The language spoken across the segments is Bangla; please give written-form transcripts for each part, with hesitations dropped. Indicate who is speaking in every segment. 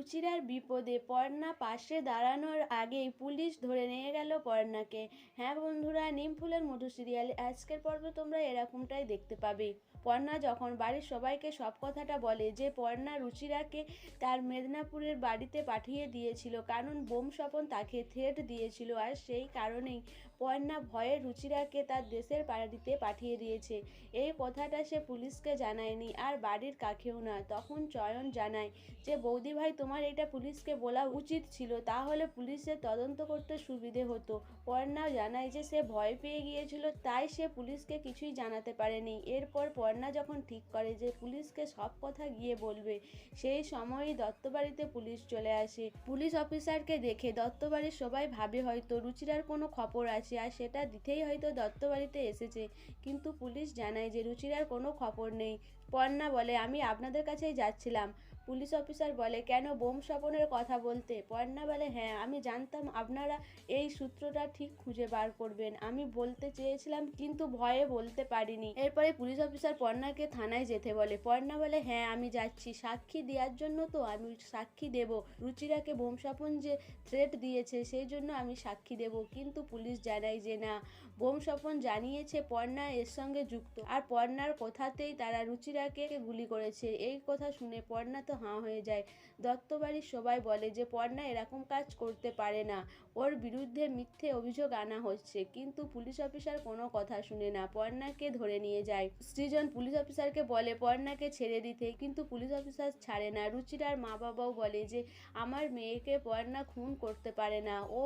Speaker 1: রুচিরার বিপদে পর্ণা পাশে দাঁড়ানোর আগেই পুলিশ ধরে নিয়ে গেল পর্ণাকে। হ্যাঁ বন্ধুরা, নিমফুলের মধু সিরিয়ালে আজকের পর্বে তোমরা এরকমটাই দেখতে পাবে। পর্ণা যখন বাড়ির সবাইকে সব কথাটা বলে যে পর্ণা রুচিরাকে তার মেদিনীপুরের বাড়িতে পাঠিয়ে দিয়েছিল, কারণ বোম স্বপন তাকে থ্রেট দিয়েছিল, আর সেই কারণেই পর্ণা ভয়ে রুচিরাকে তার দেশের বাড়িতে পাঠিয়ে দিয়েছে। এই কথাটা সে পুলিশকে জানায়নি, আর বাড়ির কাকেও না। তখন চয়ন জানায় যে বৌদি ভাই, তোমার এটা পুলিশকে বলা উচিত ছিল, তাহলে পুলিশের তদন্ত করতে সুবিধে হতো। পর্ণা জানায় যে সে ভয় পেয়ে গিয়েছিল, তাই সে পুলিশকে কিছুই জানাতে পারেনি। এরপর পর্ণা যখন ঠিক করে যে পুলিশকে সব কথা গিয়ে বলবে, সেই সময়ই দত্তবাড়িতে পুলিশ চলে আসে। পুলিশ অফিসারকে দেখে দত্তবাড়ির সবাই ভাবে হয়তো রুচিরার কোনো খবর আছে, আর সেটা দিতেই হয়তো দত্তবাড়িতে এসেছে। কিন্তু পুলিশ জানায় যে রুচিরার কোনো খবর নেই। পর্ণা বলে, আমি আপনাদের কাছেই যাচ্ছিলাম। পুলিশ অফিসার বলে, কেন, বোম স্বপনের কথা বলতে? পর্ণা বলে, হ্যাঁ, আমি জানতাম আপনারা এই সূত্রটা ঠিক খুঁজে বার করবেন। আমি বলতে চেয়েছিলাম, কিন্তু ভয়ে বলতে পারিনি। এরপরে পুলিশ অফিসার পর্ণাকে থানায় যেতে বলে। পর্ণা বলে, হ্যাঁ আমি যাচ্ছি, সাক্ষী দেওয়ার জন্য তো আমি সাক্ষী দেব। রুচিরাকে বোম স্বপন যে থ্রেট দিয়েছে সেই জন্য আমি সাক্ষী দেব। কিন্তু পুলিশ জানায় যে না, বোম স্বপন জানিয়েছে পর্ণা এর সঙ্গে যুক্ত, আর পর্ণার কথাতেই তারা রুচিরাকে গুলি করেছে। এই কথা শুনে পর্ণা তো হাঁ হয়ে যায়। দত্তবাড়ির সবাই বলে যে পর্ণা এরকম কাজ করতে পারে না, ওর বিরুদ্ধে মিথ্যে অভিযোগ আনা হচ্ছে। কিন্তু পুলিশ অফিসার কোনো কথা শুনে না, পর্ণাকে ধরে নিয়ে যায়। সৃজন পুলিশ অফিসারকে বলে পর্ণাকে ছেড়ে দিতে, কিন্তু পুলিশ অফিসার ছাড়ে না। রুচিরার মা বাবাও বলে যে আমার মেয়েকে পর্ণা খুন করতে পারে না, ও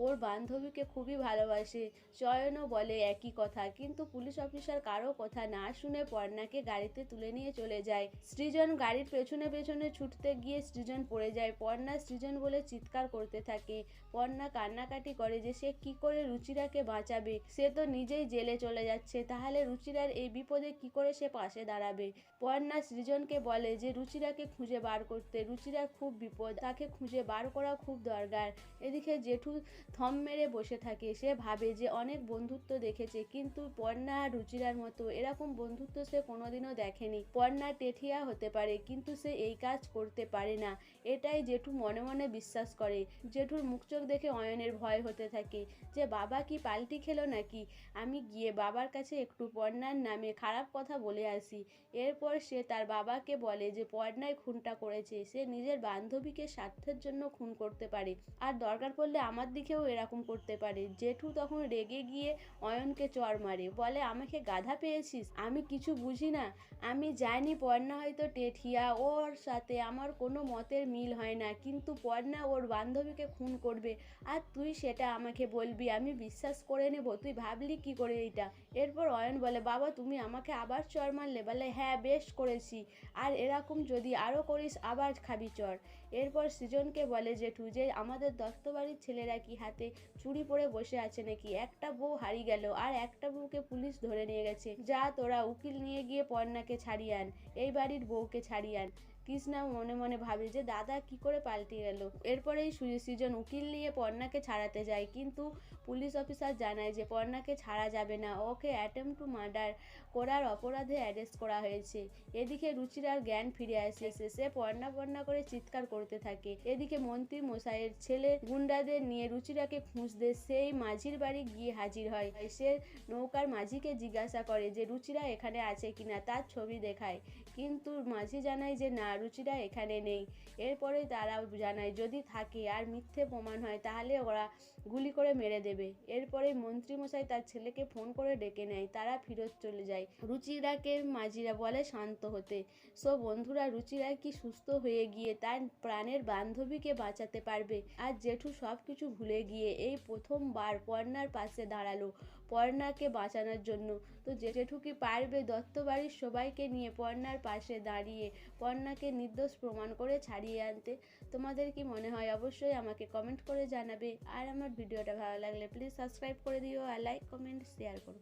Speaker 1: ওর বান্ধবীকে খুবই ভালোবাসে। চয়নও বলে একই কথা, কিন্তু পুলিশ অফিসার কারো কথা না শুনে পর্ণাকে গাড়িতে তুলে নিয়ে চলে যায়। সৃজন গাড়ির পেছনে পেছনে ছুটতে গিয়ে সৃজন পড়ে যায়। পর্ণা সৃজন বলে চিৎকার করতে থাকে। পর্ণা কান্নাকাটি করে যে সে কি করে রুচিরাকে বাঁচাবে, সে তো নিজেই জেলে চলে যাচ্ছে, তাহলে রুচিরার এই বিপদে কি করে সে পাশে দাঁড়াবে। পর্ণা সৃজনকে বলে যে রুচিরাকে খুঁজে বার করতে, রুচিরার খুব বিপদ, তাকে খুঁজে বার করা খুব দরকার। এদিকে জেঠু থম মেরে বসে থাকে। সে ভাবে যে অনেক বন্ধুত্ব দেখেছে, কিন্তু পর্ণা আর রুচিরার মতো এরকম বন্ধুত্ব সে কোনোদিনও দেখেনি। পর্ণা টেঠিয়া হতে পারে, কিন্তু সে এই কাজ করতে পারে না, এটাই জেঠু মনে মনে বিশ্বাস করে। জেঠুর মুখ চোখ দেখে অয়নের ভয় হতে থাকে যে বাবা কি পাল্টি খেলো নাকি, আমি গিয়ে বাবার কাছে একটু পর্ণার নামে খারাপ কথা বলে আসি। এরপর সে তার বাবাকে বলে যে পর্ণায় খুনটা করেছে, সে নিজের বান্ধবীকে স্বার্থের জন্য খুন করতে পারে, আর দরকার পড়লে আমার দিকেও এরকম করতে পারে। জেঠু তখন রেগে গিয়ে অয়নকে চড় মারে, বলে আমাকে গাধা পেয়েছিস, আমি কিছু বুঝি না। আমি জানি পর্ণা হয়তো টেঠিয়া, ওর সাথে আমার কোনো মতের মিল হয় না, কিন্তু পর্ণা ওর বান্ধবীকে খুন করবে, আর তুই সেটা আমাকে বলবি, আমি বিশ্বাস করে নেব? তুই ভাবলি কি করে এইটা? এরপর অয়ন বলে, বাবা তুমি আমাকে আবার চড় মারলে? বলে, হ্যাঁ বেশ করেছি, আর এরকম যদি আরও করিস আবার খাবি চড়। এরপর সৃজনকে বলে জেঠু যে আমাদের দত্তবাড়ির ছেলেরা কি হাতে চুরি পরে বসে আছে নাকি? একটা বউ হারিয়ে গেল, আর একটা বউকে পুলিশ ধরে নিয়ে গেছে। যা তোরা উকিল নিয়ে গিয়ে পর্ণাকে ছাড়িয়ে আন, এই বাড়ির বউকে ছাড়িয়ে আন। কৃষ্ণা মনে মনে ভাবে যে দাদা কি করে পাল্টে গেল। এরপরেই সৃজন উকিল নিয়ে পর্ণাকে ছাড়াতে যায়, কিন্তু পুলিশ অফিসার জানায় যে পর্ণাকে ছাড়া যাবে না, ওকে অ্যাটেম্প টু মার্ডার করার অপরাধে অ্যারেস্ট করা হয়েছে। এদিকে রুচিরার জ্ঞান ফিরে আসে, সে পর্ণা পর্ণা করে চিৎকার করতে থাকে। এদিকে মন্ত্রী মশাইয়ের ছেলে গুন্ডাদের নিয়ে রুচিরাকে খুঁজতে সেই মাঝির বাড়ি গিয়ে হাজির হয়। সে নৌকার মাঝিকে জিজ্ঞাসা করে যে রুচিরা এখানে আছে কিনা, তার ছবি দেখায়, কিন্তু মাঝি জানায় যে না, রুচিরা এখানে নেই। এরপরে তারা জানায় যদি থাকে আর মিথ্যে প্রমাণ হয় তাহলে ওরা গুলি করে মেরে দেবে। এরপরে মন্ত্রীমশাই তার ছেলেকে ফোন করে ডেকে নেয়, তারা ফিরত চলে যায়। রুচিরাকে মাঝিরা বলে শান্ত হতে। সো বন্ধুরা, রুচিরা কি সুস্থ হয়ে গিয়ে তার প্রাণের বান্ধবীকে বাঁচাতে পারবে? আর জেঠু সব কিছু ভুলে গিয়ে এই প্রথমবার পর্ণার পাশে দাঁড়ালো পর্ণাকে বাঁচানোর জন্য। তো জেঠু কি পারবে দত্তবাড়ির সবাইকে নিয়ে পর্ণার পাশে দাঁড়িয়ে পর্ণাকে নির্দোষ প্রমাণ করে ছাড়িয়ে আনতে? তোমাদের কি মনে হয় অবশ্যই আমাকে কমেন্ট করে জানাবে। আর আমার ভিডিওটা ভালো লাগলে প্লিজ সাবস্ক্রাইব করে দিও, আর লাইক কমেন্ট শেয়ার করো।